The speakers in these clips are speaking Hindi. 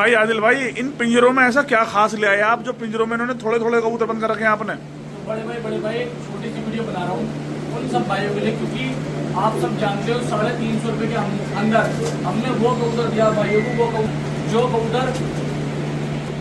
भाई आदिल भाई, इन पिंजरों में ऐसा क्या खास ले आए आप जो पिंजरों में इन्होंने थोड़े थोड़े कबूतर बंद कर रखे हैं आपने? बड़े भाई एक छोटी सी वीडियो बना रहा हूँ उन सब भाइयों के लिए, क्योंकि आप सब जानते हो 350 रुपए के अंदर हमने वो कबूतर दिया भाइयों को, वो जो कबूतर।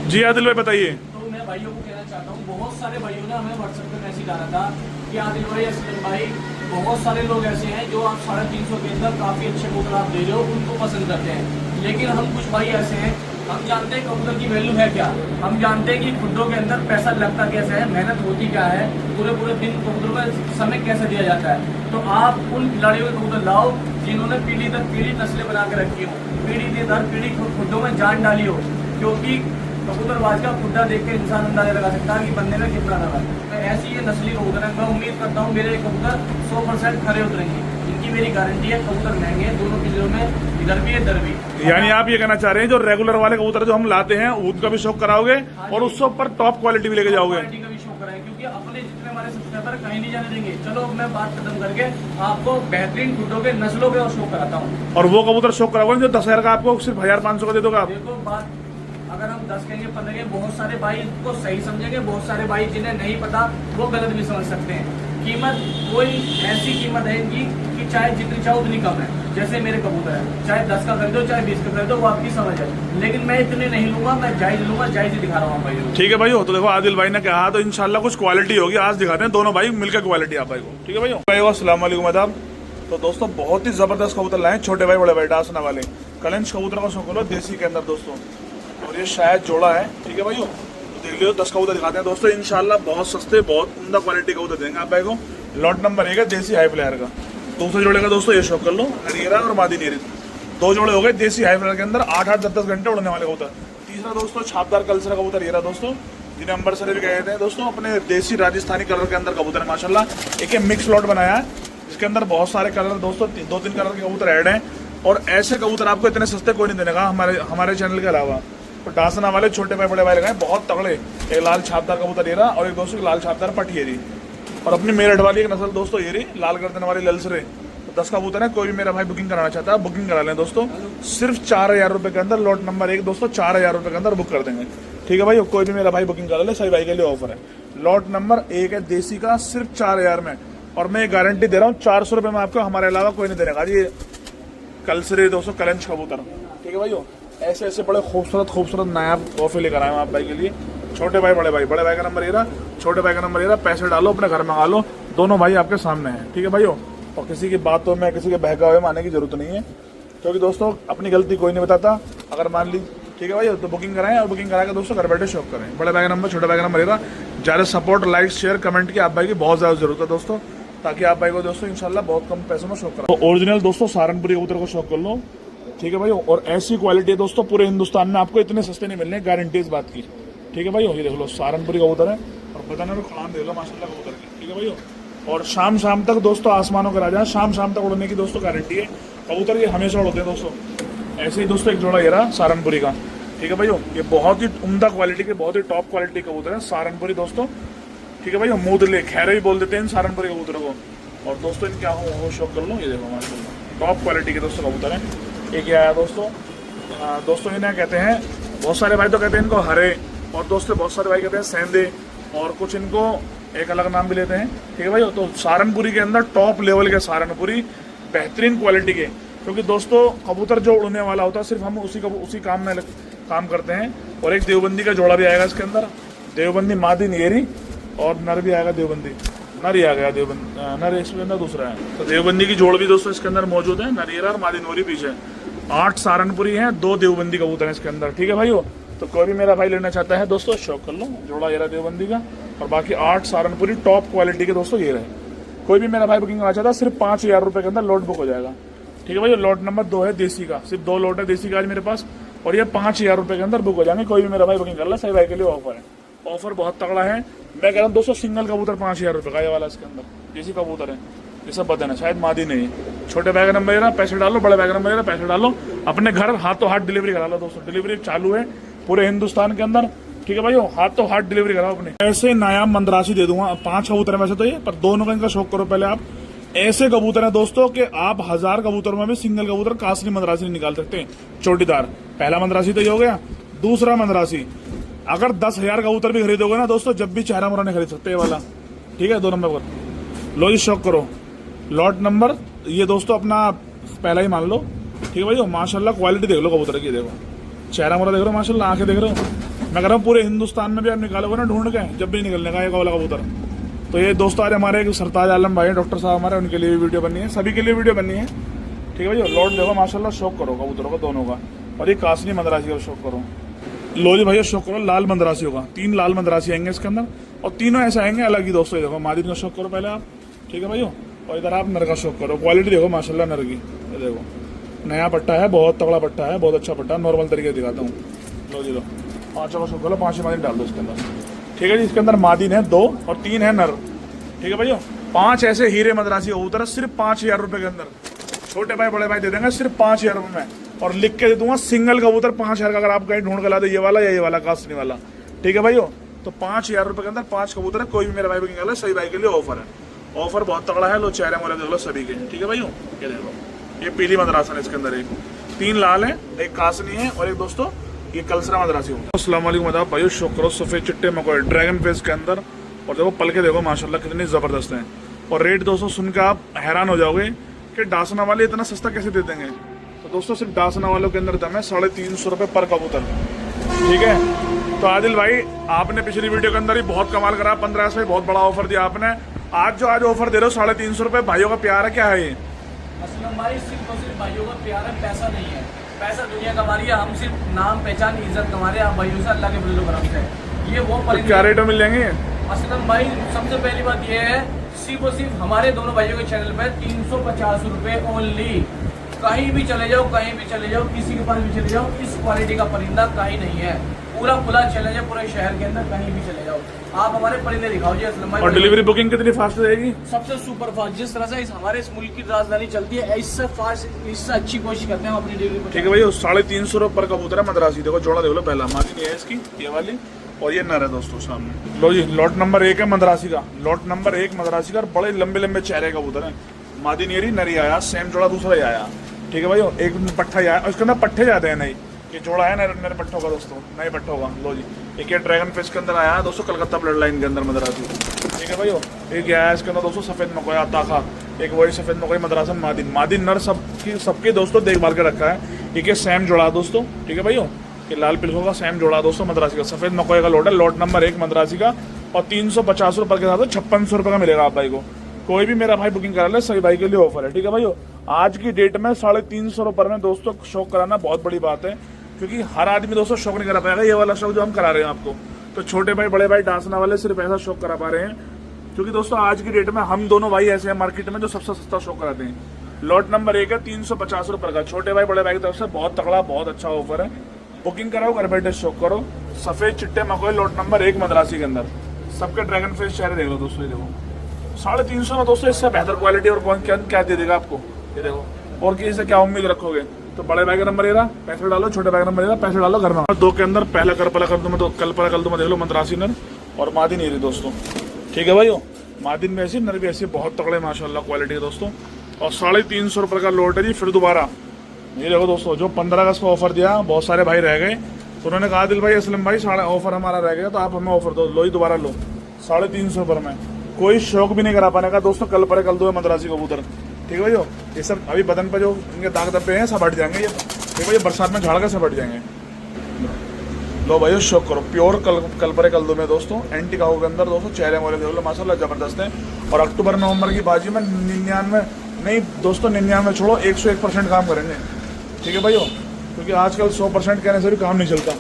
जी आदिल भाई बताइए। तो मैं भाइयों को कहना चाहता हूँ, बहुत सारे भाइयों ने हमें व्हाट्सएप पे मैसेज डाला था कि आदिल भाई, असलम भाई, बहुत सारे लोग ऐसे हैं जो आप 350 के अंदर काफी अच्छे कबूतर आप दे रहे हो, उनको पसंद करते हैं। लेकिन हम कुछ भाई ऐसे हैं, हम जानते हैं कबूतर की वैल्यू है क्या, हम जानते हैं कि खुड्डों के अंदर पैसा लगता कैसे है, मेहनत होती क्या है, पूरे पूरे दिन कबूतरों में समय कैसे दिया जाता है। तो आप उन खिलाड़ियों के कबूतर लाओ जिन्होंने पीढ़ी दर पीढ़ी नस्लें बना के रखी हो, पीढ़ी दर पीढ़ी खुड्डों में जान डाली हो। क्योंकि कबूतरबाज का खुड्डा देख के इंसान अंदाजा लगा सकता है कि बंदे में कितना दम है। तो ऐसी ये नस्ली कबूतर है, मैं उम्मीद करता हूँ मेरे कबूतर 100% खरे उतरेंगे, इनकी मेरी गारंटी है। कबूतर महंगे हैं दोनों पिंजरों में, इधर भी इधर भी। यानी आप ये कहना चाह रहे हैं जो रेगुलर वाले कबूतर जो हम लाते हैं उनका भी शौक कराओगे और उससे ऊपर टॉप क्वालिटी भी लेके जाओगे? क्वालिटी का भी शौक कराएं, क्योंकि अपने जितने हमारे सब्सक्राइबर कहीं नहीं जाने देंगे। चलो मैं बात खत्म करके आपको बेहतरीन खुड्डों के नस्लों के और शौक कराता हूँ। और वो कबूतर शौक कराओगे जो 10,000 का आपको सिर्फ 1,500 का दे दोगे आप? देखो बात, अगर हम 10 कहेंगे 15 कहेंगे, बहुत सारे भाई को सही समझेंगे, बहुत सारे भाई जिन्हें नहीं पता वो गलत भी समझ सकते हैं। कीमत कोई ऐसी कीमत है इनकी कि चाहे जितनी चाहो उतनी कम है। जैसे मेरे कबूतर है, चाहे 10 का खरीदो चाहे 20 का खरीदो, वो आपकी समझ है। लेकिन मैं इतने नहीं लूंगा, मैं जायज लूंगा, जायज ही दिखा रहा हूँ भाई। ठीक है भाई, तो देखो आदिल भाई ने कहा तो इंशाल्लाह कुछ क्वालिटी होगी, आज दिखाते हैं दोनों भाई मिलकर क्वालिटी आप भाई को। ठीक है भाई, अस्सलाम वालेकुम आदाब। तो दोस्तों बहुत ही जबरदस्त कबूतर लाए, छोटे भाई बड़े भाई डासना वाले कलंच कबूतर का शौक लो देसी के अंदर दोस्तों, और ये शायद जोड़ा है। ठीक है भाई, तो देख लियो 10 कबूतर दिखाते हैं दोस्तों, इंशाल्लाह बहुत सस्ते बहुत उम्दा क्वालिटी कबूतर देंगे आप भाई को। लॉट नंबर 1 है देसी हाई फ्लायर का। दूसरे जोड़े का दोस्तों ये शौक कर लो, नरियरा और मादी नेरी, 2 जोड़े हो गए देसी हाई फ्लायर के अंदर 8-8 10-10 घंटे उड़ने वाले कबूतर। तीसरा दोस्तों छापदार कल्चर कबूतर ये रहा दोस्तों, जिन्हें अंबरसर भी कहते हैं दोस्तों, अपने देसी राजस्थानी कलर के अंदर कबूतर है माशाल्लाह। एक मिक्स लॉट बनाया है जिसके अंदर बहुत सारे कलर दोस्तों, 2-3 कलर के कबूतर ऐड हैं। और ऐसे कबूतर आपको इतने सस्ते कोई नहीं देने का हमारे चैनल के अलावा। तो डासना वाले छोटे भाई बड़े भाई लगाए बहुत तगड़े, एक लाल छापदार कबूतर ये रहा और एक दोस्तों लाल छापदार पटियरी, और अपनी मेरठ वाली एक नस्ल दोस्तों ये रही लाल गर्दन वाली ललसरे। तो 10 कबूतर है, कोई भी मेरा भाई बुकिंग कराना चाहता है बुकिंग करा लें दोस्तों, सिर्फ 4,000 रुपए के अंदर। लॉट नंबर 1 दोस्तों 4,000 रुपए के अंदर बुक कर देंगे। ठीक है भाई, कोई भी मेरा भाई बुकिंग करा ले, सही भाई के लिए ऑफर है। लॉट नंबर 1 है देसी का, सिर्फ 4,000 में, और मैं गारंटी दे रहा हूँ 400 रुपए में आपको हमारे अलावा कोई नहीं देने का। ये कलसरे दोस्तों कलंच कबूतर। ठीक है भाई, ऐसे ऐसे बड़े खूबसूरत नायाब तोहफे लेकर आए आप भाई के लिए। छोटे भाई बड़े भाई का नंबर ये रहा, छोटे भाई का नंबर ये रहा, पैसे डालो अपने घर मंगा लो, दोनों भाई आपके सामने हैं। ठीक है भाइयों, और किसी की बातों में किसी के बहका हुए मानने की जरूरत नहीं है, क्योंकि दोस्तों अपनी गलती कोई नहीं बताता। अगर मान ली ठीक है भाई, तो बुकिंग कराएं, और बुकिंग करा के दोस्तों घर बैठे शॉप करें। बड़े भाई का नंबर छोटे भाई का नंबर ये रहा। ज़्यादा सपोर्ट लाइक शेयर कमेंट की आप भाई की बहुत ज़्यादा जरूरत है दोस्तों, ताकि आप भाई को दोस्तों इंशाल्लाह बहुत कम पैसों में शौक करा। तो ओरिजिनल दोस्तों सहारनपुरी कबूतर को शौक कर लो। ठीक है भाई, और ऐसी क्वालिटी है दोस्तों पूरे हिंदुस्तान में आपको इतने सस्ते नहीं मिलने, गारंटी इस बात की। ठीक है भाई, ये देख लो सहारनपुरी कबूतर है, और बताना तो खान देख लो माशाल्लाह कबूतर की। ठीक है भाई, और शाम तक दोस्तों आसमानों के राजा, शाम तक उड़ने की दोस्तों गारंटी है। कबूतर ये हमेशा उड़ते हैं दोस्तों। ऐसे ही दोस्तों एक जोड़ा ये रहा सहारनपुरी का। ठीक है भाई, ये बहुत ही उम्दा क्वालिटी के बहुत ही टॉप क्वालिटी कबूतर है सहारनपुरी दोस्तों। ठीक है भाई, मूदले खैरे भी बोल देते हैं सहारनपुरी कबूतर को। और दोस्तों इनके हो शौक कर लो, ये देखो माशाल्लाह टॉप क्वालिटी के दोस्तों कबूतर है। एक ये आया दोस्तों इन्हें कहते हैं, बहुत सारे भाई तो कहते हैं इनको हरे, और दोस्तों बहुत सारे भाई कहते हैं सेंधे, और कुछ इनको एक अलग नाम भी लेते हैं। ठीक है भाई, तो सहारनपुरी के अंदर टॉप लेवल के सहारनपुरी बेहतरीन क्वालिटी के, क्योंकि दोस्तों कबूतर जो उड़ने वाला होता है सिर्फ हम उसी काम में काम करते हैं। और एक देवबंदी का जोड़ा भी आएगा इसके अंदर, देवबंदी मादी नेरी, और नर भी आएगा देवबंदी, नर ही आ गया देवबंदी, नर इसके अंदर दूसरा है। तो देवबंदी की जोड़ भी दोस्तों इसके अंदर मौजूद है, नरियरा और मादी नोरी पीछे। 8 सहारनपुरी हैं, 2 देवबंदी कबूतर हैं इसके अंदर। ठीक है भाई, तो कोई भी मेरा भाई लेना चाहता है दोस्तों शौक कर लो, जोड़ा ये रहा देवबंदी का, और बाकी 8 सहारनपुरी टॉप क्वालिटी के दोस्तों ये रहे। कोई भी मेरा भाई बुकिंग करना चाहता है सिर्फ 5,000 रुपए के अंदर लॉट बुक हो जाएगा। ठीक है भाई, लॉट नंबर 2 है देसी का, सिर्फ 2 लॉट है देसी का आज मेरे पास, और ये 5,000 रुपए के अंदर बुक हो जाएंगे। कोई भी मेरा भाई बुकिंग कर ला, सही भाई के लिए ऑफर है, ऑफर बहुत तगड़ा है। मैं कह रहा हूँ दोस्तों सिंगल कबूतर 5,000 रुपए का ये वाला इसके अंदर देसी कबूतर है, ये सब बताना शायद मादी नहीं है। छोटे बैग नंबर रहा, पैसे डालो, बड़े बैग नंबर रहा, पैसे डालो, अपने घर हाथों हाथ डिलीवरी करा लो दोस्तों। डिलीवरी चालू है पूरे हिंदुस्तान के अंदर। ठीक है भाई, हाथों हाथ डिलीवरी कराओ अपने। ऐसे नायाब मंदरासी दे दूंगा, 5 कबूतर है वैसे तो ये, पर दोनों का इनका शौक करो पहले आप। ऐसे कबूतर है दोस्तों कि आप 1000 कबूतरों में भी सिंगल कबूतर कासनी मंदरासी निकाल सकते हैं, चोटीदार। पहला मंदरासी तो ये हो गया। दूसरा मद्रासी, अगर 10,000 कबूतर भी खरीदोगे ना दोस्तों, जब भी चेहरा मोरा नहीं खरीद सकते ये वाला, ठीक है। 2 नंबर पर लो जी, शौक करो। लॉट नंबर ये दोस्तों अपना पहला ही मान लो, ठीक है भाई। माशाल्लाह क्वालिटी देख लो कबूतर की, देखो चेहरा मोरा देख रहे हो, माशाल्लाह आंखें देख रहे हो। मैं कह रहा हूँ पूरे हिंदुस्तान में भी आप निकालोगे ना ढूंढ के, जब भी निकलने का एक वाला कबूतर। तो ये दोस्तों आज हमारे एक सरताज आलम भाई डॉक्टर साहब हमारे, उनके लिए भी वीडियो बननी है, सभी के लिए वीडियो बननी है, ठीक है भाई। लॉट देखो माशाल्लाह, शौक करो कबूतरों का दोनों का। और ये कासनी मद्रासी का शौक करो। लो जी भैया शौक करो लाल मद्रासी होगा, 3 लाल मद्रासी आएंगे इसके अंदर, और तीनों ऐसे आएंगे अलग ही दोस्तों। ये देखो मादिन का शौक करो पहले आप, ठीक है भाई। और इधर आप नर का शौक करो, क्वालिटी देखो माशाल्लाह नर की। ये देखो नया पट्टा है, बहुत तगड़ा पट्टा है, बहुत अच्छा पट्टा है। नॉर्मल तरीके दिखाता हूँ। लो जी लो, 5 का शौक करो, 5 मादिन डाल दो इसके अंदर, ठीक है जी। इसके अंदर मादिन है 2 और 3 है नर, ठीक है भैया। 5 ऐसे हीरे मद्रासी कबूतर सिर्फ 5,000 रुपए के अंदर, छोटे भाई बड़े भाई दे देंगे सिर्फ 5,000 रुपए में। और लिख के दे दूंगा सिंगल कबूतर 5,000 का, अगर आप कहीं ढूंढ के ला दो, ये वाला या ये वाला कासनी वाला, ठीक है भाइयों। तो 5,000 रुपए के अंदर 5 कबूतर है। कोई भी मेरा भाई बुकिंग कर ले, सही भाई के लिए ऑफर है, ऑफर बहुत तगड़ा है। लो चेहरे मोरे देख लो सभी के, ठीक है भाइयों। ये देखो ये पीली मद्रासन है, इसके अंदर एक 3 लाल है, एक कासनी है और एक दोस्तों ये कलसरा मद्रासी होगा। अस्सलाम वालेकुम आदाब भाइयों, शौक करो सफेद चिट्टे मकोए ड्रैगन फेस के अंदर। और देखो पल के देखो माशाल्लाह कितनी जबरदस्त है। और रेट दोस्तों सुनकर आप हैरान हो जाओगे कि डासना वाले इतना सस्ता कैसे दे देंगे। तो दोस्तों सिर्फ डासना वालों के अंदर दम है 350 रुपए पर कबूतर, ठीक है। तो आदिल भाई आपने पिछली वीडियो के अंदर ही बहुत कमाल करा, 15 से बहुत बड़ा ऑफर दिया आपने। आज ऑफर दे रहे हो 350 रुपए, भाइयों का प्यार है, क्या है ये? असलम भाई सिर्फ और सिर्फ भाइयों का प्यार है, पैसा नहीं है। पैसा दुनिया कमा रही है, हम सिर्फ नाम पहचान इज्जत कमा रहे हैं आप भाइयों से, अल्लाह के फजल करम से। ये वो तो क्या रेट में मिल जाएंगे? असलम भाई सबसे पहली बात ये है, सिर्फ और सिर्फ हमारे दोनों भाइयों के चैनल पे 350 रुपए ओनली। कहीं भी चले जाओ, कहीं भी चले जाओ, किसी के पास भी चले जाओ, इस क्वालिटी का परिंदा कहीं नहीं है। पूरा खुला चैलेंज है पूरे शहर के अंदर, कहीं भी चले जाओ आप हमारे परिंदे दिखाओ जी असलम भाई। और डिलीवरी बुकिंग कितनी फास्ट रहेगी? सबसे सुपर फास्ट, जिस तरह से हमारे इस मुल्क की राजधानी चलती है, इससे फास्ट, इससे अच्छी कोशिश करते हैं हम अपनी डिलीवरी। ठीक है भैया, 350 रुपए पर कबूतर है मद्रासी। देखो जोड़ा देख लो, पहला मादी है इसकी, ये वाली, और ये नर है दोस्तों सामने। लो जी लॉट नंबर 1 है मद्रासी का, लॉट नंबर 1 मद्रासी का। बड़े लंबे लंबे चेहरे कबूतर है, मादी नेरी नरी आया, सेम जोड़ा दूसरा ही आया, ठीक है भाई। एक पट्ठा ही आया, उसके अंदर पट्टे जाते हैं नहीं, ये जोड़ा है नरे पट्टों का दोस्तों, नए पट्टों का। लो जी एक ये ड्रैगन फिश के अंदर आया है दोस्तों, कलकत्ता ब्लड लाइन के अंदर मद्रासी, ठीक है भाई। एक आया इसके अंदर दोस्तों सफेद मकोया ताखा, एक वही सफेद मकोई मद्रासन मादिन। मादिन नर सबके दोस्तों देखभाल के रखा है। एक ये सैम जोड़ा दोस्तों, ठीक है भाई। ये लाल पिलकों का सैम जोड़ा दोस्तों मद्रासी का, सफेद मकोए का लॉट है, लॉट नंबर 1 मद्रासी का। और 350 रुपए के साथ 5600 रुपए का मिलेगा आप भाई को। कोई भी मेरा भाई बुकिंग करा ले, सही भाई के लिए ऑफर है, ठीक है भाई। आज की डेट में 350 रुपए में दोस्तों शौक कराना बहुत बड़ी बात है, क्योंकि हर आदमी दोस्तों शौक नहीं करा पाएगा ये वाला शौक जो हम करा रहे हैं आपको। तो छोटे भाई बड़े भाई डांसना वाले सिर्फ ऐसा शौक करा पा रहे हैं, क्योंकि दोस्तों आज की डेट में हम दोनों भाई ऐसे हैं मार्केट में जो सबसे सस्ता शौक कराते हैं। लॉट नंबर 1 है 350 रुपए का, छोटे भाई बड़े भाई की तरफ से बहुत तगड़ा बहुत अच्छा ऑफर है। बुकिंग कराओ, घर बैठे शौक करो। सफेद चिट्टे मकोए लॉट नंबर 1 मद्रासी के अंदर, सबके ड्रैगन फेस चेहरे देख लो दोस्तों। ये देखो 350 में दोस्तों, इससे बेहतर क्वालिटी और कौन क्या दे देगा आपको, ये देखो। और किसी से क्या उम्मीद रखोगे? तो बड़े भाई का नंबर ये रहा, पैसे डालो, छोटे भाई का नंबर ये रहा, पैसे डालो, घर में 2 के अंदर पहला करपला कर दूं मैं, तो कलपला कर दूं मैं, देख लो मद्रासी नर और मादी नहीं रही दोस्तों, ठीक है भाई। मादिन में ऐसी नर भी ऐसी बहुत तगड़े माशाल्लाह क्वालिटी है दोस्तों। और 350 रुपए का लॉट है जी। फिर दोबारा ये देखो दोस्तों, जो 15 अगस्त को ऑफर दिया, बहुत सारे भाई रह गए, तो उन्होंने कहा दिल भाई असलम भाई ऑफर हमारा रह गया, तो आप हमें ऑफर दो। लो ही दोबारा लो 350 रुपए में, कोई शौक भी नहीं करा पाने का दोस्तों। कल पर कल दो मद्रासी कबूतर, ठीक है भाई। ये सब अभी बदन पे जो इनके दाग धब्बे हैं सब हट जाएंगे, ये ठीक है, बरसात में झाड़ के सब हट जाएंगे। लो भाई शौक करो, प्योर कल पर कल दो में दोस्तों, एंटी काऊ के अंदर दोस्तों, चेहरे मोरे देख लो माशाल्लाह जबरदस्त है। और अक्टूबर नवंबर की बाजी में 99 नहीं दोस्तों, 99 छोड़ो 101% काम करेंगे, ठीक है भाई। क्योंकि आजकल 100% कहने से भी काम नहीं चलता।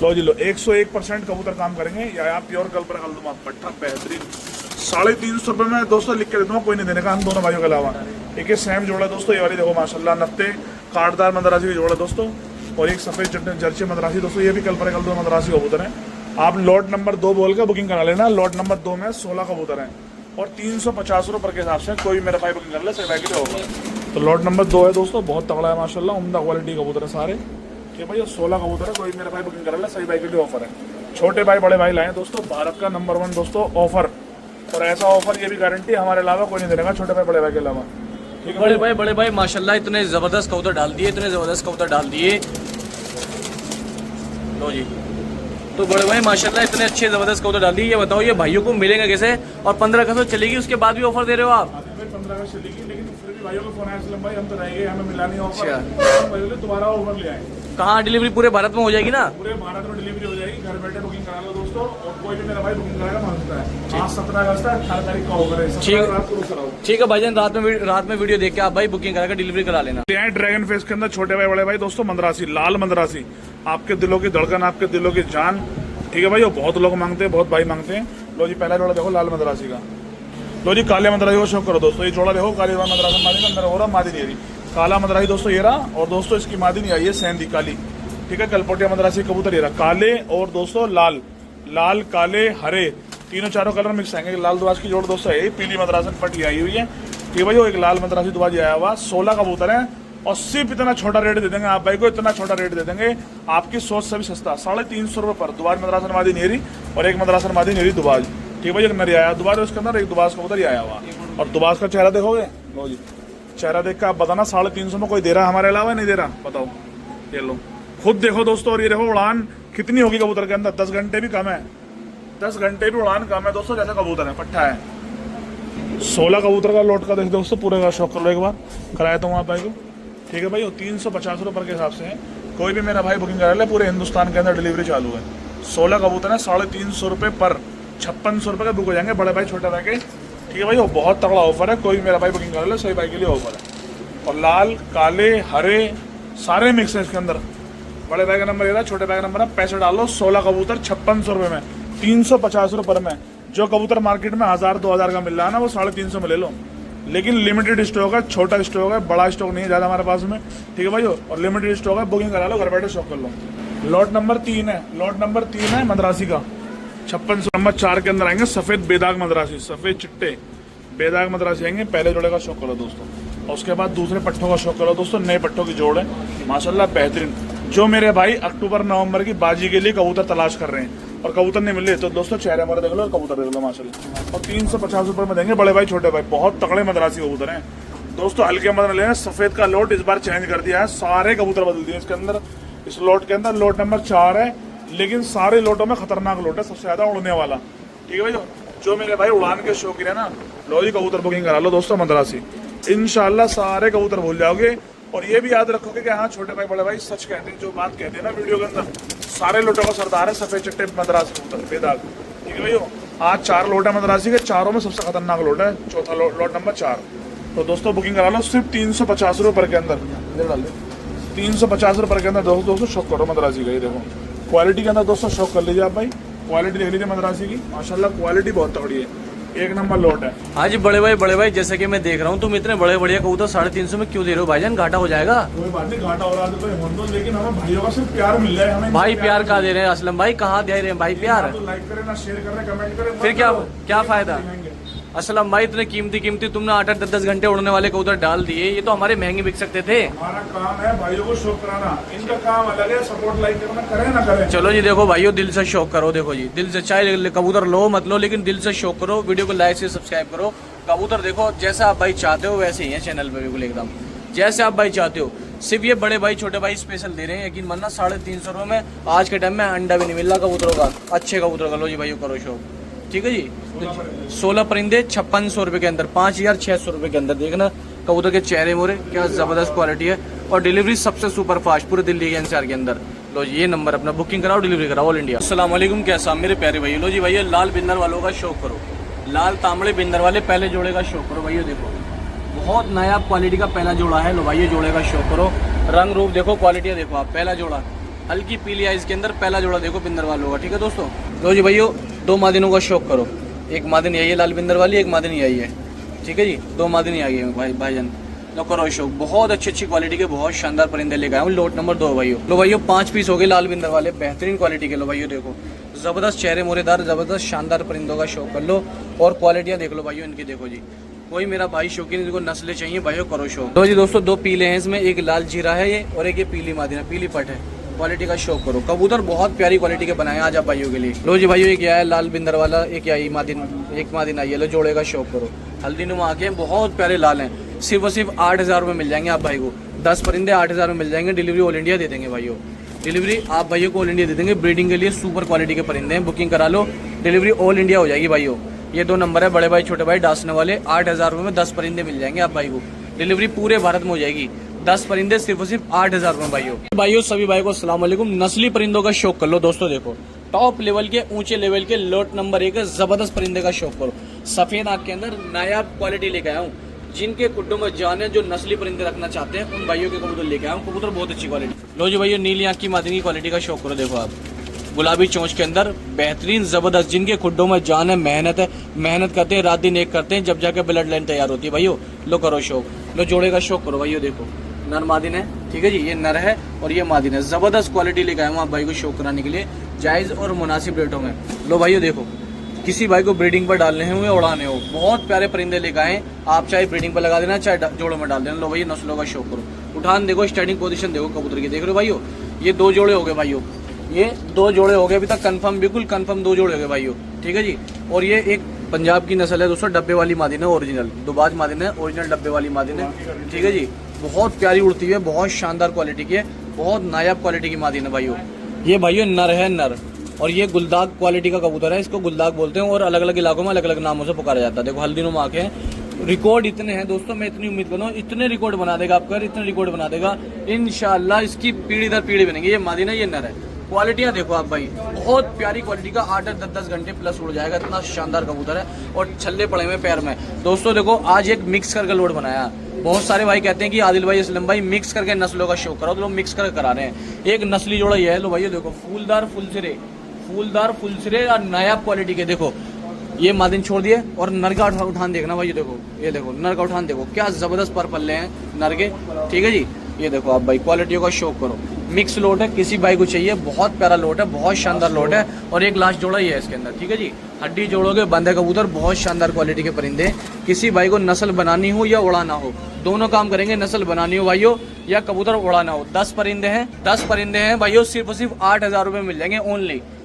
लो जी लो 101% कबूतर काम करेंगे, या आप प्योर कल पर कल दो पट्टा बेहतरीन। 350 रुपए में दोस्तों लिख के दे दूंगा, कोई नहीं देने का हम दोनों भाइयों के अलावा। एक ये सैम जोड़ा दोस्तों, ये वाली देखो माशाल्लाह नत्ते काटदार मद्रासी की जोड़ा दोस्तों। और एक सफेद जर्सी मद्रासी दोस्तों, ये भी कल पर कल दो मद्रासी कबूतर है। आप लॉट नंबर 2 बोल के बुकिंग करा लेना। लॉट नंबर 2 में 16 कबूतर हैं और 350 रुपए के हिसाब से कोई भी मेरा भाई बुकिंग कर ले, सही भाई के लिए होगा। तो लॉट नंबर 2 है दोस्तों, बहुत तगड़ा है माशाल्लाह, उम्दा क्वालिटी कबूतर है सारे, ठीक है भाई। 16 कबूतर है, कोई मेरा भाई बुकिंग कर ले, सही भाई के लिए ऑफर है। छोटे भाई बड़े भाई लाए दोस्तों, भारत का नंबर 1 दोस्तों ऑफर। और ऐसा ऑफर ये भी गारंटी हमारे अलावा कोई नहीं देगा, छोटे भाई बड़े भाई के अलावा, ठीक है। बड़े भाई माशाल्लाह इतने जबरदस्त कबूतर डाल दिए, इतने जबरदस्त कबूतर डाल दिए। लो जी। तो बड़े भाई माशाल्लाह इतने अच्छे जबरदस्त कबूतर डाल दिए। ये बताओ ये भाइयों को मिलेंगे कैसे, और 15 अगस्त तो चलेगी, उसके बाद भी ऑफर दे रहे हो आप? आदिल भाई 15 अगस्त चलेगी, लेकिन फिर भी भाइयों का फोन आया असलम भाई हम तो रहेंगे, हमें मिला नहीं ऑफर, अच्छा। भाइयों ने दोबारा ऑफर ले आए। कहाँ डिलीवरी पूरे भारत में हो जाएगी ना? पूरे भारत में डिलीवरी हो जाएगी, घर बैठे बुकिंग करा लो दोस्तों, और कोई भी मेरा भाई बुकिंग कराएगा मांगता है। आज 17 अगस्त है, 18 तारीख का ऑफर है, 17 रात को कराओ। ठीक है भाईजान, रात में वीडियो देख के आप भाई बुकिंग करा कर डिलीवरी करा लेना। ड्रैगन फेस के अंदर छोटे भाई बड़े भाई दोस्तों मद्रासी, लाल मद्रासी, आपके दिलों की धड़कन, आपके दिलों की जान। ठीक है भाई, बहुत लोग मांगते हैं, बहुत भाई मांगते हैं। लो जी पहला जोड़ा देखो लाल मद्रासी का। लो जी काले मद्रासी को शौक करो दोस्तों, ये जोड़ा देखो काली मद्रासी मादी का अंदर हो रहा, मादी नहीं रही, काला मद्रासी दोस्तों ये रहा, और दोस्तों इसकी मादी नहीं आई है सेंधी काली। ठीक है, कलपोटिया मद्रासी कबूतर ये रहा, काले और दोस्तों लाल, लाल काले हरे तीनों चारों कलर मिक्स आएंगे। लाल दुबाज की जोड़ दोस्तों है, पीली मद्रासी पट्टी आई हुई है। ठीक है भाई, वो एक लाल मद्रासी दुबाज आया हुआ, 16 कबूतर है, और सिर्फ इतना छोटा रेट दे देंगे आप भाई को, इतना छोटा रेट दे देंगे, आपकी सोच से भी सस्ता, 350 रुपये पर। दुबाज मद्रासन मादी नेरी और एक मद्रासन मादी नेरी दुबाज। ठीक है भाई, एक नरी आया दुबाज, उसके अंदर एक दुबाज कबूतर ही आया हुआ, और दुबाज का चेहरा देखोगे। लो जी चेहरा देख के आप बताना 350 में कोई दे रहा हमारे अलावा, नहीं दे रहा बताओ, ये लो खुद देखो दोस्तों। और ये देखो उड़ान कितनी होगी कबूतर के अंदर, 10 घंटे भी कम है, 10 घंटे भी उड़ान कम है दोस्तों, जैसे कबूतर है पट्टा है। 16 कबूतर का लोट का देख दोस्तों, पूरे का शौक कर लो एक बार, कराया तो वहाँ भाई को। ठीक है भाई, 350 रुपये के हिसाब से है, कोई भी मेरा भाई बुकिंग करा ले, पूरे हिंदुस्तान के अंदर डिलीवरी चालू है। 16 कबूतर है, 350 रुपये पर, 5600 रुपये का बुक हो जाएंगे बड़े भाई छोटे भाई के। ठीक है भाई, वो बहुत तगड़ा ऑफर है, कोई भी मेरा भाई बुकिंग करा ले, सही भाई के लिए ऑफर है। और लाल काले हरे सारे मिक्स है इसके अंदर। बड़े भाई का नंबर ये रहा, छोटे भाई का नंबर है, पैसे डालो। 16 कबूतर 5600 रुपये में, 350 रुपये में। जो कबूतर मार्केट में 1000-2000 का मिल रहा है ना, वो 350 में ले लो, लेकिन लिमिटेड स्टॉक है, छोटा स्टॉक है, बड़ा स्टॉक नहीं है ज़्यादा हमारे पास में। ठीक है भाई, और लिमिटेड स्टॉक है, बुकिंग करा लो, घर बैठे स्टॉक कर लो। लॉट नंबर 3 है, लॉट नंबर 3 है मद्रासी का, 5600। नंबर 4 के अंदर आएंगे सफ़ेद बेदाग मद्रासी, सफ़ेद चिट्टे बेदाग मद्रासी आएंगे। पहले जोड़े का शौक करो दोस्तों, और उसके बाद दूसरे पट्टों का शौक करो दोस्तों। नए पट्टों की जोड़ है माशाल्लाह बेहतरीन। जो मेरे भाई अक्टूबर-नवंबर की बाजी के लिए कबूतर तलाश कर रहे हैं और कबूतर नहीं मिल रहे, तो दोस्तों चेहरे हमारे देख लो, कबूतर देख लो माशाल्लाह। और 350 रुपये में देंगे बड़े भाई छोटे भाई, बहुत तगड़े मद्रासी कबूतर हैं दोस्तों। हल्के मदर लेना, सफ़ेद का लोट इस बार चेंज कर दिया है, सारे कबूतर बदल दिए इसके अंदर। इस लोट के अंदर लोट नंबर 4 है, लेकिन सारे लोटों में खतरनाक लोट है, सबसे ज़्यादा उड़ने वाला। ठीक है भाई, जो मेरे भाई उड़ान के शौकीन है ना, लो जी कबूतर बुकिंग करा लो दोस्तों मद्रासी, इंशाल्लाह सारे कबूतर भूल जाओगे। और ये भी याद रखोगे कि हाँ छोटे भाई बड़े भाई सच कहते हैं, जो बात कहते हैं ना वीडियो के अंदर, सारे लोटों का सरदार है सफ़ेद चिट्टे मद्रासी कबूतर बेदाग। ठीक है भाई, आज 4 लोट है मद्रासी के, चारों में सबसे खतरनाक लोट है, चौथा लोट नंबर 4। तो दोस्तों बुकिंग करा लो सिर्फ 350 रुपये के अंदर, 350 रुपये के अंदर दोस्तों शौक करो मद्रासी का। ये देखो क्वालिटी के अंदर दोस्तों शौक कर लीजिए आप भाई, क्वालिटी देख लीजिए मद्रासी की, माशाल्लाह क्वालिटी बहुत तगड़ी है, एक नंबर लोट है। हाँ जी बड़े भाई जैसे कि मैं देख रहा हूँ, तुम इतने बड़े बढ़िया कबूतर 350 में क्यों दे रहे हो भाईजान? घाटा हो जाएगा। कोई बात नहीं, घाटा हो रहा है तो हम तो, लेकिन हमें भाइयों का सिर्फ प्यार मिल रहा है। हमें भाई प्यार कहाँ दे रहे हैं असलम भाई, कहाँ दे रहे हैं भाई प्यार? तो लाइक करें ना, शेयर करें, कमेंट करें, फिर क्या फायदा? असलम भाई इतने कीमती तुमने 8-10 घंटे उड़ने वाले कबूतर डाल दिए, ये तो हमारे महंगे बिक सकते थे। हमारा काम है भाइयों को शौक कराना, इनका काम अलग है, सपोर्ट लाइक करना, करें ना करें। चलो जी देखो भाइयों, दिल से शौक करो, देखो जी दिल से, चाहे कबूतर लो मत लो, लेकिन दिल से शौक करो। वीडियो को लाइक से सब्सक्राइब करो। कबूतर देखो जैसा आप भाई चाहते हो वैसे ही है चैनल पे, बिल्कुल एकदम जैसे आप भाई चाहते हो। सिर्फ ये बड़े भाई छोटे भाई स्पेशल दे रहे हैं, यकीन मानना 350 रुपये में आज के टाइम में अंडा भी नहीं मिल रहा कबूतरों का, अच्छे कबूतरों का। लो जी भाइयों करो शौक। ठीक है जी, 16 परिंदे 5600 रुपये के अंदर, 5600 रुपये के अंदर। देखना कबूतर के चेहरे मोरे क्या ज़बरदस्त क्वालिटी है, और डिलीवरी सबसे सुपर फास्ट पूरे दिल्ली के एनसीआर के अंदर। लो जी ये नंबर अपना बुकिंग कराओ, डिलीवरी कराओ ऑल इंडिया। अस्सलाम वालेकुम, कैसा मेरे प्यारे भाई। लो जी भैया लाल बिंदर वालों का शौक करो, लाल तांबड़े बिंदर वाले पहले जोड़े का शौक करो भैया। देखो बहुत नायाब क्वालिटी का पहला जोड़ा है। लो भाई जोड़े का शौक करो, रंग रूप देखो, क्वालिटी देखो आप। पहला जोड़ा हल्की पीली आइज के अंदर, पहला जोड़ा देखो बिंदर वालों का। ठीक है दोस्तों, लो जी भैया 2 मादिनों का शौक करो, एक मादिन आई है लाल बिंदर वाली, एक मादिन आई है। ठीक है जी, 2 मादिन आई है भाईजान। लो करो शौक, बहुत अच्छी क्वालिटी के बहुत शानदार परिंदे लेकर आया हूँ। लोट नंबर 2 भाइयों। लो भाइयों 5 पीस हो गए लाल बिंदर वाले, बेहतरीन क्वालिटी के। लो भाइयों देखो जबरदस्त चेहरे मोरेदार, जबरदस्त शानदार परिंदों का शौक कर लो, और क्वालिटियाँ देख लो भाइयों इनकी। देखो जी कोई मेरा भाई शौकीन जिनको नस्लें चाहिए भाइयों करो शौक। तो जी दोस्तों 2 पीले हैं इसमें, एक लाल जीरा है ये, और एक ये पीली मादिना पीली पट है। क्वालिटी का शौक करो, कबूतर बहुत प्यारी क्वालिटी के बनाए आज आप भाइयों के लिए। लो जी भाइयों एक आया लाल बिंदर वाला, एक आई मादिन, एक मादिन आई है। लो जोड़े का शौक करो, हल्दी नुमा आंखें, बहुत प्यारे लाल हैं। सिर्फ और सिर्फ 8000 रुपये मिल जाएंगे आप भाई को, 10 परिंदे 8000 में मिल जाएंगे, डिलीवरी ऑल इंडिया दे देंगे भाइयों। डिलीवरी आप भाइयों को ऑल इंडिया दे देंगे। ब्रीडिंग के लिए सुपर क्वालिटी के परिंदे हैं, बुकिंग करा लो, डिलीवरी ऑल इंडिया हो जाएगी भाइयों। ये 2 नंबर है, बड़े भाई छोटे भाई डांसने वाले। 8,000 रुपये में 10 परिंदे मिल जाएंगे आप भाई को। डिलीवरी पूरे भारत में हो जाएगी। 10 परिंदे सिर्फ और सिर्फ 8,000 रुपये भाइयों। सभी भाई को अस्सलाम वालेकुम। नस्ली परिंदों का शौक कर लो दोस्तों। देखो टॉप लेवल के, ऊंचे लेवल के, लोट नंबर 1 जबरदस्त परिंदे का शौक करो। सफेद आंख के अंदर नायाब क्वालिटी लेके आया हूँ। जिनके कुड्डों में जान है, जो नस्ली परिंदे रखना चाहते हैं, उन भाइयों के कबूतर लेके आया हूँ। कबूतर बहुत अच्छी क्वालिटी। लो जी भाइयों, नीली आंख की मादी की क्वालिटी का शौक करो। देखो आप गुलाबी चोंच के अंदर बेहतरीन जबरदस्त, जिनके खुड्डों में जान है, मेहनत करते हैं, रात दिन एक करते हैं, जब जाके ब्लड लाइन तैयार होती है भाइयों। लो करो शौक, लो जोड़े का शौक करो भाइयों। देखो नर मादिन है, ठीक है जी, ये नर है और ये मादिन है। जबरदस्त क्वालिटी लेके आया हूँ आप भाई को शौक कराने के लिए, जायज और मुनासिब रेटों में। लो भाइयों देखो, किसी भाई को ब्रीडिंग पर डालने हो या उड़ाने हो, बहुत प्यारे परिंदे लेके आए। आप चाहे ब्रीडिंग पर लगा देना, चाहे जोड़ों में डाल देना। लो भाई नस्लों का शौक करो। उठान देखो, स्टैंडिंग पोजीशन देखो कबूतर की, देख रहे हो भाइयों। ये 2 जोड़े हो गए भाइयों, ये 2 जोड़े हो गए अभी तक कंफर्म, बिल्कुल कंफर्म 2 जोड़े हो गए भाइयों, ठीक है जी। और ये एक पंजाब की नस्ल है दोस्तों, डब्बे वाली मादिन है, ओरिजिनल दुबाज मादिन है, ओरिजिनल डब्बे वाली मादिन है, ठीक है जी। बहुत प्यारी उड़ती है, बहुत शानदार क्वालिटी की है, बहुत नायाब क्वालिटी की मादिन है भाइयों। ये भाइयों नर है, नर। और ये गुलदाग क्वालिटी का कबूतर है, इसको गुलदाग बोलते हैं और अलग अलग इलाकों में अलग अलग नामों से पुकारा जाता है। देखो हल्दीनुमा आंखें हैं। रिकॉर्ड इतने हैं दोस्तों, मैं इतनी उम्मीद कर रहा हूँ इतने रिकॉर्ड बना देगा आपका, इतने रिकॉर्ड बना देगा इंशाल्लाह। इसकी पीढ़ी दर पीढ़ी बनेंगे। ये मादिन है, ये नर है। क्वालिटियां देखो आप भाई, बहुत प्यारी क्वालिटी का। 8 से 10 घंटे प्लस उड़ जाएगा, इतना शानदार कबूतर है। और छल्ले पड़े हुए पैर में दोस्तों। देखो आज एक मिक्स करके लोड बनाया। बहुत सारे भाई कहते हैं कि आदिल भाई, असलम भाई मिक्स करके नस्लों का शौक करो, तो लोग मिक्स करके करा रहे हैं। एक नस्ली जोड़ा ये है। लो भाई देखो, फूलदार फुलसिरे और नायाब क्वालिटी के। देखो ये मादिन छोड़ दिए और नर का उठान देखना भाई। देखो ये देखो नर का उठान देखो, क्या जबरदस्त पर पल्ले हैं नर के, ठीक है जी। ये देखो आप भाई, क्वालिटियों का शौक करो। मिक्स लोट है, किसी भाई को चाहिए, बहुत प्यारा लोट है, बहुत शानदार लोट है। और एक लास्ट जोड़ा ही है इसके अंदर, ठीक है जी। हड्डी जोड़ोगे, बंदे कबूतर, बहुत शानदार क्वालिटी के परिंदे। किसी भाई को नस्ल बनानी हो या उड़ाना हो, दोनों काम करेंगे। नस्ल बनानी हो भाइयों या कबूतर उड़ाना हो। 10 परिंदे हैं भाइयों, सिर्फ और सिर्फ 8,000 रुपये मिल जाएंगे।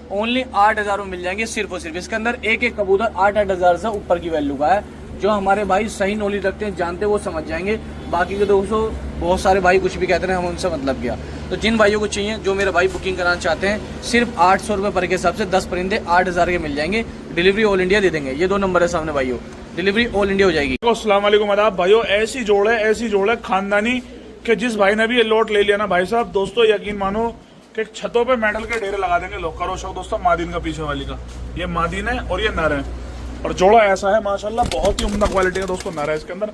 ओनली 8,000 में मिल जाएंगे सिर्फ और सिर्फ। इसके अंदर एक कबूतर 8,000 से ऊपर की वैल्यू का है। जो हमारे भाई सही नॉलेज रखते हैं, जानते हैं, वो समझ जाएंगे। बाकी के दोस्तों बहुत सारे भाई कुछ भी कहते हैं, हम उनसे मतलब किया। तो जिन भाइयों को चाहिए, जो मेरे भाई बुकिंग कराना चाहते हैं, सिर्फ 800 रुपये पर के हिसाब से 10 परिंदे 8,000 के मिल जाएंगे। डिलीवरी ऑल इंडिया दे देंगे। ये 2 नंबर है सामने भाइयों, डिलीवरी ऑल इंडिया हो जाएगी। अस्सलाम वालेकुम आदाब भाइयों। ऐसी जोड़ है खानदानी के, जिस भाई ने भी ये लोट ले लिया ना भाई साहब, दोस्तों यकीन मानो कि छतों पे मेडल के डेरे लगा देंगे लोग। करो शौक दोस्तों मादिन का, पीछे वाली का। ये मादिन है और ये नर है। और जोड़ा ऐसा है माशाल्लाह, बहुत ही उम्दा क्वालिटी का दोस्तों नर है। इसके अंदर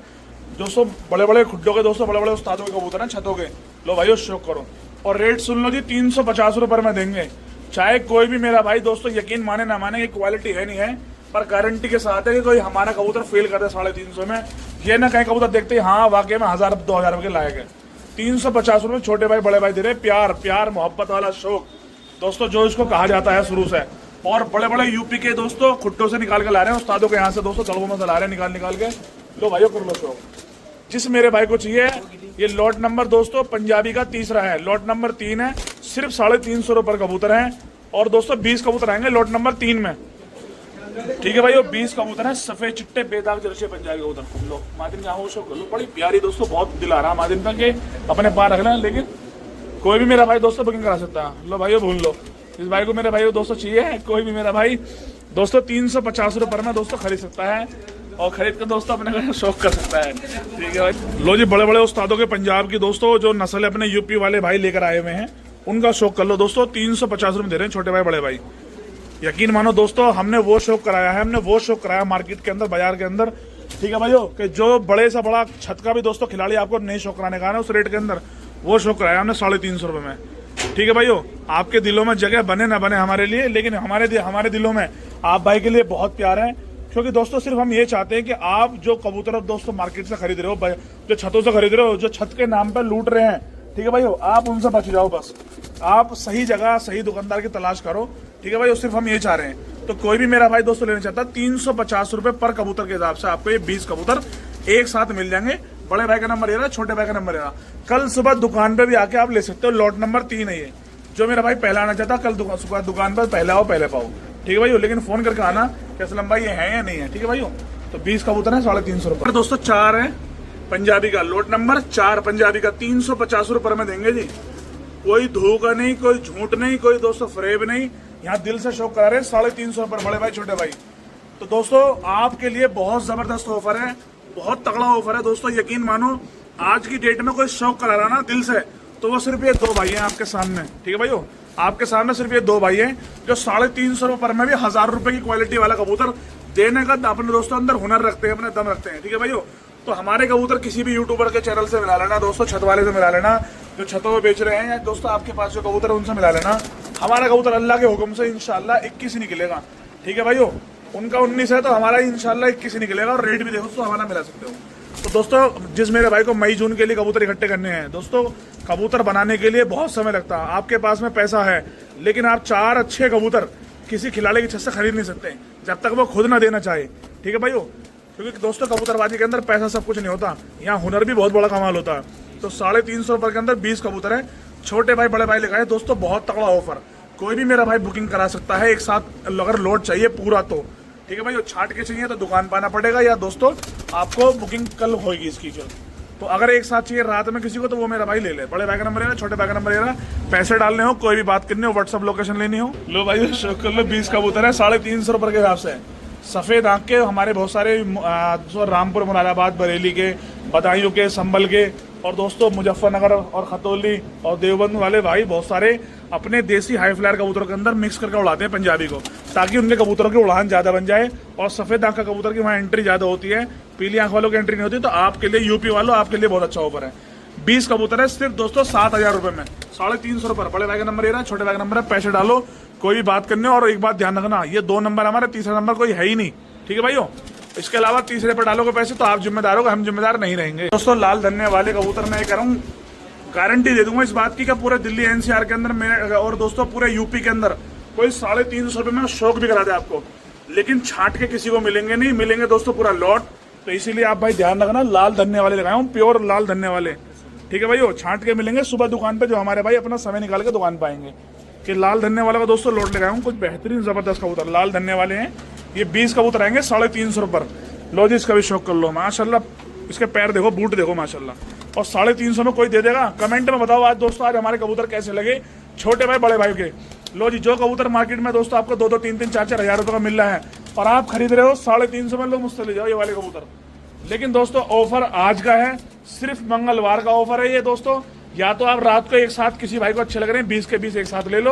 दोस्तों बड़े बड़े खुड्डों के, दोस्तों बड़े बड़े उस्तादों के कबूतर हैं छतों के। लो भाइयों शौक करो। और रेट सुन लो जी, 350 रुपये में देंगे। चाहे कोई भी मेरा भाई दोस्तों यकीन माने ना माने, कि क्वालिटी है नहीं है, पर गारंटी के साथ है कि कोई हमारा कबूतर फेल कर दे 350 में। ये ना कहीं कबूतर देखते ही हाँ वाकई में 1000-2000 रुपये के लायक है। 350 रुपये छोटे भाई बड़े भाई दे रहे। प्यार मोहब्बत वाला शौक दोस्तों, जो इसको कहा जाता है शुरू से। और बड़े बड़े यूपी के दोस्तों खुट्टों से निकाल के ला रहे हैं, उस्तादों के यहाँ से दोस्तों तड़कों में से ला रहे हैं निकाल के। लो भाइयों कर लो शौक। जिस मेरे भाई को चाहिए, ये लॉट नंबर दोस्तों पंजाबी का 3रा है। लॉट नंबर 3 है, सिर्फ 350 रुपये कबूतर हैं। और दोस्तों 20 कबूतर आएंगे लॉट नंबर 3 में, ठीक है भाइयों। 20 कबूतर है, सफेद चिट्टे बेदाग जर्सी पंजाबी कबूतर। लो मादिन का हो शौक कर लो, बड़ी प्यारी दोस्तों, बहुत दिल आ रहा मादिन का के अपने पास रख लें। लेकिन कोई भी मेरा भाई दोस्तों बुकिंग करा सकता है। लो भाइयों भूल लो, इस भाई को मेरे भाई दोस्तों चाहिए, कोई भी मेरा भाई दोस्तों 350 रुपये में दोस्तों खरीद सकता है। और खरीद कर दोस्तों अपने शौक कर सकता है, ठीक है भाई। लो जी, बड़े बड़े उस्तादों के पंजाब की दोस्तों, जो नस्ल अपने यूपी वाले भाई लेकर आए हुए हैं, उनका शौक कर लो दोस्तों। 350 रुपये दे रहे हैं छोटे भाई बड़े भाई। यकीन मानो दोस्तों, हमने वो शौक कराया मार्केट के अंदर, बाजार के अंदर, ठीक है भाइयों, कि जो बड़े से बड़ा छत का भी दोस्तों खिलाड़ी आपको नहीं शौक कराने का है ना उस रेट के अंदर, वो शौक कराया हमने 350 रुपये में, ठीक है भाइयों। आपके दिलों में जगह बने ना बने हमारे लिए, लेकिन हमारे दिलों में आप भाई के लिए बहुत प्यार है। क्योंकि दोस्तों सिर्फ हम ये चाहते हैं कि आप जो कबूतर दोस्तों मार्केट से खरीद रहे हो, जो छतों से खरीद रहे हो, जो छत के नाम पर लूट रहे हैं, ठीक है भाइयों, आप उनसे बच जाओ। बस आप सही जगह सही दुकानदार की तलाश करो, ठीक है भाई। सिर्फ हम ये चाह रहे हैं। तो कोई भी मेरा भाई दोस्तों लेना चाहता, 350 रुपये पर कबूतर के हिसाब से आपको ये 20 कबूतर एक साथ मिल जाएंगे। बड़े भाई का नंबर ये रहा, छोटे भाई का नंबर ये रहा। कल सुबह दुकान पे भी आके आप ले सकते हो। लॉट नंबर 3 है ये। जो मेरा भाई पहला आना चाहता, कल सुबह दुकान पर पहले आओ पहले पाओ, ठीक है भाई। लेकिन फोन करके आना कि असलम भाई ये है या नहीं है, ठीक है भाई। तो 20 कबूतर है 350 रुपये दोस्तों। 4 है पंजाबी का, लॉट नंबर 4 पंजाबी का 350 रुपये में देंगे जी। कोई धोखा नहीं, कोई झूठ नहीं, कोई दोस्तों फरेब नहीं, यहाँ दिल से शौक करा रहे हैं 350 पर बड़े भाई छोटे भाई। तो दोस्तों आपके लिए बहुत जबरदस्त ऑफर है, बहुत तगड़ा ऑफर है दोस्तों, यकीन मानो आज की डेट में कोई शौक करा रहा ना दिल से, तो वो सिर्फ ये 2 भाई हैं आपके सामने, ठीक है भाइयों, आपके सामने सिर्फ ये 2 भाई हैं जो 350 रुपए पर में भी 1000 रुपए की क्वालिटी वाला कबूतर देने का अपने दोस्तों अंदर हुनर रखते हैं, अपने दम रखते हैं, ठीक है भाइयों। तो हमारे कबूतर किसी भी यूट्यूबर के चैनल से मिला लेना दोस्तों, छत वाले से मिला लेना, जो छतों में बेच रहे हैं, या दोस्तों आपके पास जो कबूतर है उनसे मिला लेना। हमारा कबूतर अल्लाह के हुक्म से इंशाल्लाह 21 निकलेगा, ठीक है भाइयों। उनका 19 है तो हमारा इंशाल्लाह 21 निकलेगा, और रेट भी देखो तो हमारा मिला सकते हो। तो दोस्तों जिस मेरे भाई को मई जून के लिए कबूतर इकट्ठे करने हैं दोस्तों, कबूतर बनाने के लिए बहुत समय लगता है, आपके पास में पैसा है लेकिन आप 4 अच्छे कबूतर किसी खिलाड़ी की छत से खरीद नहीं सकते जब तक वो खुद ना देना चाहे, ठीक है भाइयों। क्योंकि दोस्तों कबूतरबाजी के अंदर पैसा सब कुछ नहीं होता, यहाँ हुनर भी बहुत बड़ा कमाल होता है। तो 350 रुपए के अंदर 20 कबूतर है, छोटे भाई बड़े भाई लिखा है दोस्तों, बहुत तगड़ा ऑफर। कोई भी मेरा भाई बुकिंग करा सकता है एक साथ, अगर लोड चाहिए पूरा तो, ठीक है भाई। छाट के चाहिए तो दुकान पर आना पड़ेगा, या दोस्तों आपको बुकिंग कल होगी इसकी। तो अगर एक साथ चाहिए रात में किसी को तो वो मेरा भाई ले ले, बड़े भाई का नंबर लेना, छोटे भाई का नंबर लेना, पैसे डालने हो, कोई भी बात करनी हो, व्हाट्सअप लोकेशन लेनी हो, लो भाई शौक कर लो। 20 कबूतर है 350 रुपए के हिसाब से, सफेद आंख के, हमारे बहुत सारे रामपुर, मुरादाबाद, बरेली के, बदायूं के, संभल के, और दोस्तों मुजफ्फरनगर और खतौली और देवबंद वाले भाई बहुत सारे अपने देसी हाई फ्लायर कबूतरों के अंदर मिक्स करके उड़ाते हैं पंजाबी को, ताकि उनके कबूतरों की उड़ान ज्यादा बन जाए। और सफेद आंख का कबूतर की वहाँ एंट्री ज्यादा होती है, पीली आंख वालों की एंट्री नहीं होती। तो आपके लिए, यूपी वालों, आपके लिए बहुत अच्छा ऑफर है। 20 कबूतर है सिर्फ दोस्तों 7000 रुपए में, 350 रुपए। बड़े भाई का नंबर ये रहा, छोटे भाई का नंबर है, पैसे डालो, कोई भी बात करने। और एक बात ध्यान रखना, ये 2 नंबर हमारे, तीसरा नंबर कोई है ही नहीं, ठीक है भाइयों। इसके अलावा तीसरे पर डालोगे पैसे तो आप जिम्मेदार होगे, हम जिम्मेदार नहीं रहेंगे। दोस्तों लाल धन्ने वाले कबूतर मैं कह रहा हूँ, गारंटी दे दूंगा इस बात की कि पूरे दिल्ली एनसीआर के अंदर मेरे, और दोस्तों पूरे यूपी के अंदर कोई 350 रुपए में शौक भी करा दे आपको, लेकिन छाट के किसी को मिलेंगे नहीं, मिलेंगे दोस्तों पूरा लॉट। तो इसीलिए आप भाई ध्यान रखना, लाल धन्ने वाले लगाए हूँ, प्योर लाल धन्ने वाले, ठीक है भाई। छाट के मिलेंगे सुबह दुकान पे, जो हमारे भाई अपना समय निकाल के दुकान पे आएंगे। कि लाल धन्ने वाला का दोस्तों लोट लगाया हूँ, कुछ बेहतरीन जबरदस्त कबूतर लाल धन्ने वाले हैं। ये 20 कबूतर आएंगे 350 रुपए पर। लो जी इसका भी शौक कर लो, माशाल्लाह। इसके पैर देखो, बूट देखो माशाल्लाह। और 350 में कोई दे देगा? कमेंट में बताओ आज दोस्तों, आज हमारे कबूतर कैसे लगे, छोटे भाई बड़े भाई के। लो जी, जो कबूतर मार्केट में दोस्तों आपको 2-2, 3-3, 4-4 हजार रुपए का मिल रहा है, और आप खरीद रहे हो 350 में, लो मुझसे ले जाओ ये वाले कबूतर। लेकिन दोस्तों ऑफर आज का है, सिर्फ मंगलवार का ऑफर है ये दोस्तों। या तो आप रात को एक साथ किसी भाई को अच्छे लग रहे हैं 20 के 20 एक साथ ले लो,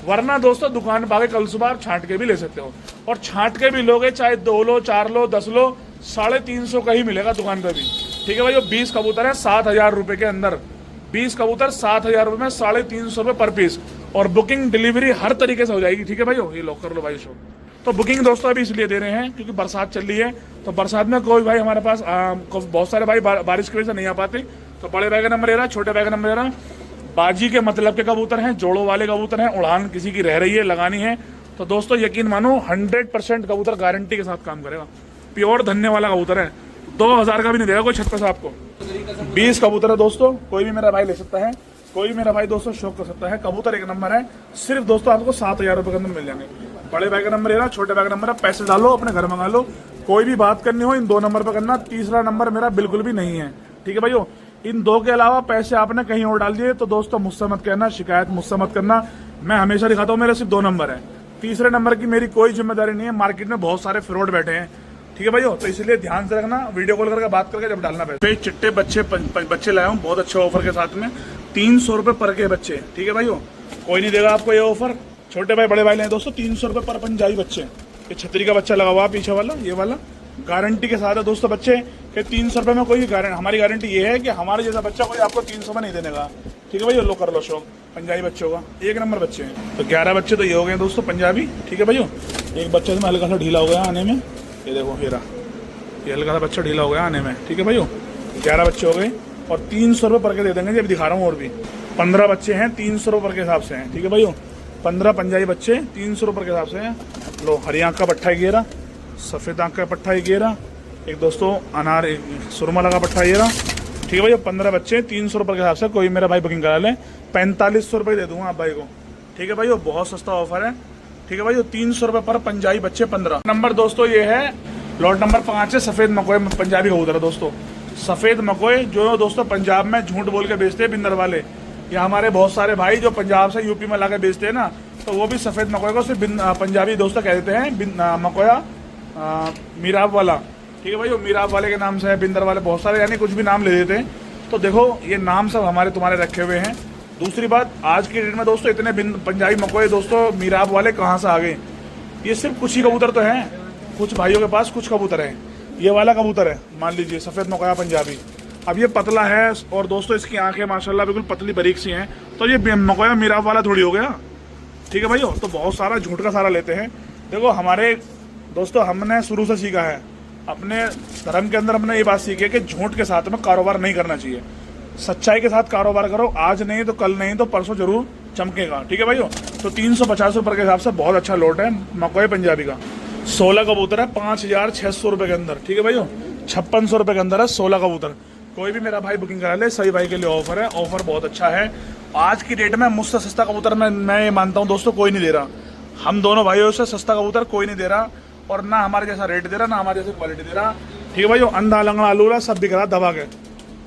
वरना दोस्तों दुकान पे आके कल सुबह छांट के भी ले सकते हो। और छांट के भी लोगे, चाहे 2 लो, 4 लो, 10 लो, 350 का ही मिलेगा दुकान पे भी, ठीक है भाई। 20 कबूतर है 7000 रुपए के अंदर, 20 कबूतर 7000 रुपए में 350 रुपए पर पीस। और बुकिंग डिलीवरी हर तरीके से हो जाएगी, ठीक है भाई। ये लॉक कर लो भाई शो। तो बुकिंग दोस्तों अभी इसलिए दे रहे हैं क्योंकि बरसात चल रही है, तो बरसात में कोई भाई हमारे पास बहुत सारे भाई बारिश की वजह से नहीं आ पाते। तो बड़े भाई का नंबर ले रहा, छोटे भाई का नंबर ले रहा। बाजी के मतलब के कबूतर हैं, जोड़ों वाले कबूतर हैं, उड़ान किसी की रह रही है, लगानी है, तो दोस्तों यकीन मानो 100% कबूतर गारंटी के साथ काम करेगा। प्योर धन्ने वाला कबूतर है, 2000 का भी नहीं देगा कोई छत पे से आपको। 20 कबूतर है दोस्तों, कोई भी मेरा भाई ले सकता है, कोई भी मेरा भाई दोस्तों शौक कर सकता है। कबूतर एक नंबर है, सिर्फ दोस्तों आपको 7000 रुपए के अंदर मिल जाएंगे। बड़े भाई का नंबर ले रहा, छोटे भाई का नंबर है, पैसे डालो, अपने घर मंगा लो। कोई भी बात करनी हो इन 2 नंबर पर करना, तीसरा नंबर मेरा बिल्कुल भी नहीं है, ठीक है भाइयों। इन 2 के अलावा पैसे आपने कहीं और डाल दिए तो दोस्तों मुझसे मत कहना, शिकायत मुझसे मत करना। मैं हमेशा दिखाता हूँ मेरे सिर्फ 2 नंबर है, तीसरे नंबर की मेरी कोई जिम्मेदारी नहीं है। मार्केट में बहुत सारे फ्रॉड बैठे हैं, ठीक है भाइयों। तो इसलिए ध्यान से रखना, वीडियो कॉल करके बात करके जब डालना पैसे। चिट्टे बच्चे लाया हूँ बहुत अच्छे ऑफर के साथ में, 300 रुपए पर के बच्चे, ठीक है भाइयों। कोई नहीं देगा आपको ये ऑफर, छोटे भाई बड़े भाई ले दोस्तों 300 रुपए पर पंजाबी बच्चे। ये छतरी का बच्चा लगा हुआ पीछे वाला, ये वाला गारंटी के साथ है दोस्तों बच्चे के 300 रुपए में। कोई हमारी गारंटी ये है कि हमारे जैसा बच्चा कोई आपको 300 में नहीं देने का, ठीक है भाई। लो कर लो शौक, पंजाबी बच्चों का 1 नंबर बच्चे हैं। तो 11 बच्चे तो ये हो गए दोस्तों पंजाबी, ठीक है भाइयों। एक बच्चे में हल्का सा ढीला हो गया आने में, ये देखो हेरा, ये हल्का सा बच्चा ढीला हो गया आने में, ठीक है भाइयों। 11 बच्चे हो गए और 300 रुपए पर के दे देंगे, जब दिखा रहा हूँ। और भी 15 बच्चे हैं 300 रुपए के हिसाब से हैं, ठीक है भाइयों। 15 पंजाबी बच्चे 300 रुपए के हिसाब से हैं। लो हरी आंख का पट्ठा 11, सफेद आंख का पट्ठा 11, एक दोस्तों अनार सुरमा लगा पट्ठा 11, ठीक है भाई। 15 बच्चे 300 रुपए के हिसाब से, कोई मेरा भाई बुकिंग करा ले, 4500 रुपए दे दूंगा आप भाई को, ठीक है भाई। बहुत सस्ता ऑफर है, ठीक है भाई। 300 रुपए पर पंजाबी बच्चे 15 नंबर दोस्तों। ये है लॉट नंबर 5 है, सफेद मकोए पंजाबी कबूतर है दोस्तों। सफेद मकोए जो दोस्तों पंजाब में झूठ बोल के बेचते हैं बिंदर वाले, या हमारे बहुत सारे भाई जो पंजाब से यूपी में लाके बेचते हैं ना, तो वो भी सफ़ेद मकोया को सिर्फ पंजाबी दोस्तों कह देते हैं मकोया मीराब वाला। ठीक है भाई, वो मीराब वाले के नाम से है, बिंदर वाले बहुत सारे, यानी कुछ भी नाम ले देते हैं। तो देखो ये नाम सब हमारे तुम्हारे रखे हुए हैं। दूसरी बात, आज की डेट में दोस्तों इतने पंजाबी मकोए दोस्तों मीराब वाले कहाँ से आ गए? ये सिर्फ कुछ ही कबूतर तो हैं, कुछ भाइयों के पास कुछ कबूतर हैं। ये वाला कबूतर है मान लीजिए सफ़ेद मकोया पंजाबी। अब ये पतला है और दोस्तों इसकी आंखें माशाल्लाह बिल्कुल पतली बारीक सी हैं, तो ये मकोया मीराब वाला थोड़ी हो गया। ठीक है भाइयों, तो बहुत सारा झूठ का सारा लेते हैं। देखो हमारे दोस्तों हमने शुरू से सीखा है, अपने धर्म के अंदर हमने ये बात सीखी है कि झूठ के साथ में कारोबार नहीं करना चाहिए। सच्चाई के साथ कारोबार करो, आज नहीं तो कल नहीं तो परसों जरूर चमकेगा। ठीक है भाइयों, तो 350 रुपये के हिसाब से बहुत अच्छा लोट है मकोए पंजाबी का। 16 कबूतर है 5600 रुपये के अंदर। ठीक है भाइयों, 5600 रुपये के अंदर है 16 कबूतर। कोई भी मेरा भाई बुकिंग करा ले, सही भाई के लिए ऑफर है, ऑफर बहुत अच्छा है। आज की डेट में मुझसे सस्ता कबूतर मैं ये मानता हूँ दोस्तों कोई नहीं दे रहा। हम दोनों भाइयों से सस्ता कबूतर कोई नहीं दे रहा, और ना हमारे जैसा रेट दे रहा, ना हमारे जैसी क्वालिटी दे रहा। ठीक है भाइयों, अंधा लंगड़ा आलूला सब बिक रहा दबा के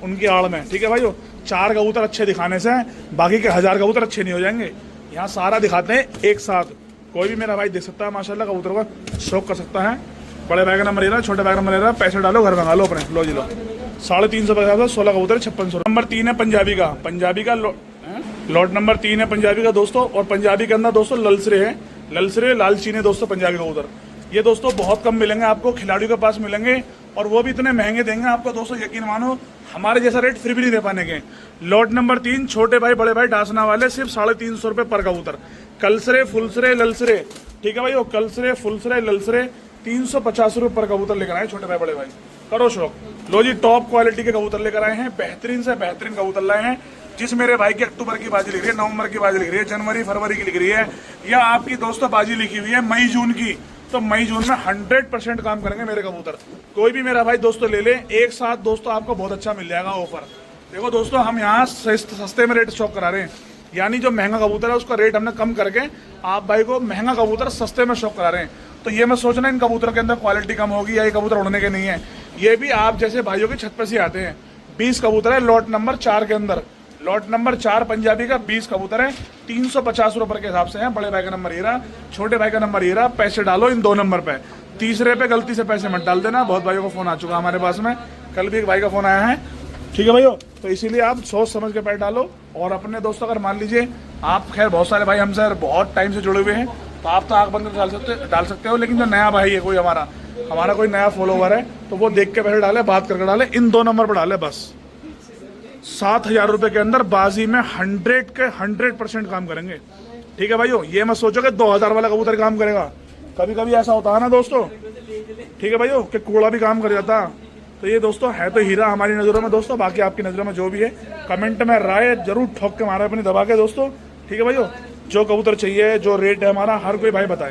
उनकी आड़ में। ठीक है भाइयों, 4 कबूतर अच्छे दिखाने से बाकी के 1000 कबूतर अच्छे नहीं हो जाएंगे। यहाँ सारा दिखाते हैं एक साथ, कोई भी मेरा भाई देख सकता है माशाल्लाह, कबूतर का शौक कर सकता है। बड़े बैग नंबर ले रहा, छोटे बैग नंबर ले रहा, पैसे डालो घर मंगा लो अपने, लो जी लो। 350 16 कबूतर 5600। नंबर 3 है पंजाबी का, लॉट नंबर 3 है पंजाबी का दोस्तों। और पंजाबी के अंदर दोस्तों ललसरे है, ललसरे लाल चीने दोस्तों पंजाबी कबूतर। ये दोस्तों बहुत कम मिलेंगे आपको, खिलाड़ियों के पास मिलेंगे, और वो भी इतने महंगे देंगे आपको दोस्तों, यकीन मानो हमारे जैसा रेट फिर भी नहीं दे पाने के। लॉट नंबर 3 छोटे भाई बड़े भाई डासना वाले सिर्फ 350 रुपये पर कबूतर। कलसरे फुलसरे ललसरे, ठीक है भाई, वो कलसरे फुलसरे ललसरे 350 रुपये पर कबूतर लेकर आए छोटे भाई बड़े भाई, करो शौक। लो जी, टॉप क्वालिटी के कबूतर लेकर आए हैं, बेहतरीन से बेहतरीन कबूतर लाए हैं। जिस मेरे भाई की अक्टूबर की बाजी लिख रही है, नवंबर की बाजी लिख रही है, जनवरी फरवरी की लिख रही है, या आपकी दोस्तों बाजी लिखी हुई है मई जून की, तो मई जून में 100% काम करेंगे मेरे कबूतर। कोई भी मेरा भाई दोस्तों ले ले, एक साथ दोस्तों आपको बहुत अच्छा मिल जाएगा ऑफर। देखो दोस्तों, हम यहाँ सस्ते में रेट स्टॉक करा रहे हैं, यानी जो महंगा कबूतर है उसका रेट हमने कम करके आप भाई को महंगा कबूतर सस्ते में स्टॉक करा रहे हैं। तो ये मैं सोचना इन कबूतर के अंदर क्वालिटी कम होगी या ये कबूतर उड़ने के नहीं है, ये भी आप जैसे भाइयों की छत पे से आते हैं। 20 कबूतर है लॉट नंबर 4 के अंदर, लॉट नंबर 4 पंजाबी का 20 कबूतर है, 350 रुपये के हिसाब से है। बड़े भाई का नंबर ये रहा, छोटे भाई का नंबर ये रहा, पैसे डालो इन 2 नंबर पे, तीसरे पे गलती से पैसे मत डाल देना। बहुत भाइयों का फोन आ चुका हमारे पास में, कल भी एक भाई का फोन आया है। ठीक है भाइयों, तो इसीलिए आप सोच समझ के पैसे डालो। और अपने दोस्तों अगर मान लीजिए आप, खैर बहुत सारे भाई हमसे बहुत टाइम से जुड़े हुए हैं, तो आप तो आँख बंद कर डाल सकते हो, लेकिन जो नया भाई है कोई हमारा कोई नया फॉलोवर है, तो वो देख के पैसे डाले, बात करके डाले, इन 2 नंबर पर डाले बस। 7000 रुपये के अंदर बाजी में 100% काम करेंगे। ठीक है भाइयों, ये मत सोचो कि 2000 वाला कबूतर काम करेगा, कभी कभी ऐसा होता है ना दोस्तों। ठीक है भाइयों, कि कूड़ा भी काम कर जाता। तो ये दोस्तों है तो हीरा हमारी नज़रों में दोस्तों, बाकी आपकी नज़रों में जो भी है कमेंट में राय जरूर ठोक के मारा अपनी दबा के दोस्तों। ठीक है भाइयों, जो कबूतर चाहिए, जो रेट है हमारा, हर कोई भाई बताए।